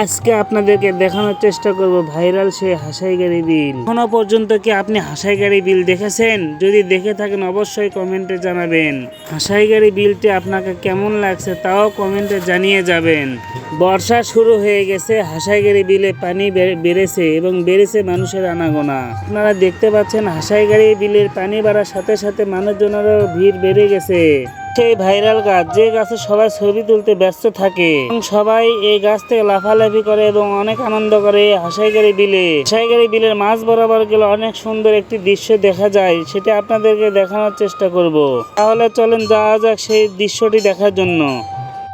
আজকে আপনাদেরকে দেখানোর চেষ্টা করব ভাইরাল সেই হাসাইগাড়ি বিল। এখনো পর্যন্ত কি আপনি হাসাইগাড়ি বিল দেখেছেন? যদি দেখে থাকেন অবশ্যই কমেন্টে জানাবেন। হাসাইগাড়ি বিলটি আপনাকে কেমন লাগছে তাও কমেন্টে জানিয়ে যাবেন। বর্ষা শুরু হয়ে গেছে, হাসাইগাড়ি বিলে পানি বেড়েছে এবং বেড়েছে মানুষের আনাগোনা। আপনারা দেখতে পাচ্ছেন হাসাইগাড়ি বিলের পানি বাড়ার সাথে সাথে মানুষজনেরও ভিড় বেড়ে গেছে। সেই ভাইরাল গাছ, যে গাছে সবাই ছবি তুলতে ব্যস্ত থাকে এবং সবাই এই গাছ থেকে লাফালাফি করে এবং অনেক আনন্দ করে। হাসাইগাড়ি বিলের মাছ বরাবর গেলে অনেক সুন্দর একটি দৃশ্য দেখা যায়, সেটা আপনাদেরকে দেখানোর চেষ্টা করব। তাহলে চলেন যাওয়া যাক সেই দৃশ্যটি দেখার জন্য।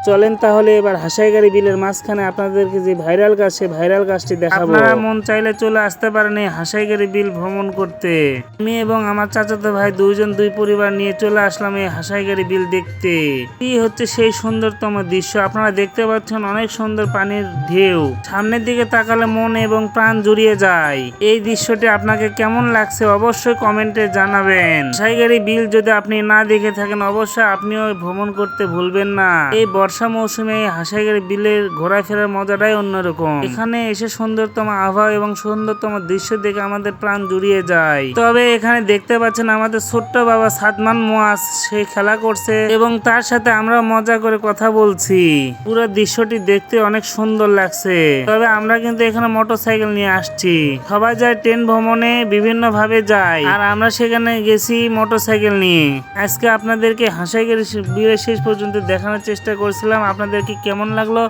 চলেন তাহলে এবার হাসাইগাড়ি বিলের মাঝখানে আপনাদেরকে যে ভাইরাল গাছ, সেই ভাইরাল গাছটি দেখাবো। আপনারা মন চাইলে চলে আসতে পারেন এই হাসাইগাড়ি বিল ভ্রমণ করতে। আমি এবং আমার চাচাতো ভাই দুই পরিবার নিয়ে চলে আসলাম এই হাসাইগাড়ি বিল দেখতে। কি হচ্ছে সেই সুন্দরতম দৃশ্য আপনারা দেখতে পাচ্ছেন, অনেক সুন্দর পানির ঢেউ। সামনের দিকে তাকালে মন এবং প্রাণ জুড়িয়ে যায়। এই দৃশ্যটি আপনাকে কেমন লাগছে অবশ্যই কমেন্টে জানাবেন। হাসাইগাড়ি বিল যদি আপনি না দেখে থাকেন অবশ্যই আপনিও ভ্রমণ করতে ভুলবেন না। এই বর্ষা মৌসুমে হাসাইগাড়ি বিলের ঘোরাফেরার মজাটাই অন্যরকম। এখানে এসে সুন্দরতম আবহাওয়া এবং সুন্দরতম দৃশ্য দেখে আমাদের প্রাণ জুড়িয়ে যায়। তবে এখানে দেখতে পাচ্ছেন আমাদের ছোট্ট বাবা সাদমান মুয়াজ, সে খেলা করছে এবং তার সাথে আমরা মজা করে কথা বলছি। পুরো দৃশ্যটি দেখতে অনেক সুন্দর লাগছে। তবে আমরা কিন্তু এখানে মোটরসাইকেল নিয়ে আসছি। সবাই যায় ট্রেন ভ্রমণে, বিভিন্ন ভাবে যায়, আর আমরা সেখানে গেছি মোটরসাইকেল নিয়ে। আজকে আপনাদেরকে হাসাইগাড়ি বিলের শেষ পর্যন্ত দেখানোর চেষ্টা করছিলাম। আপনাদেরকে কেমন লাগলো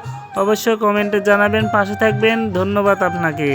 অবশ্যই কমেন্টে জানাবেন। পাশে থাকবেন। ধন্যবাদ আপনাকে।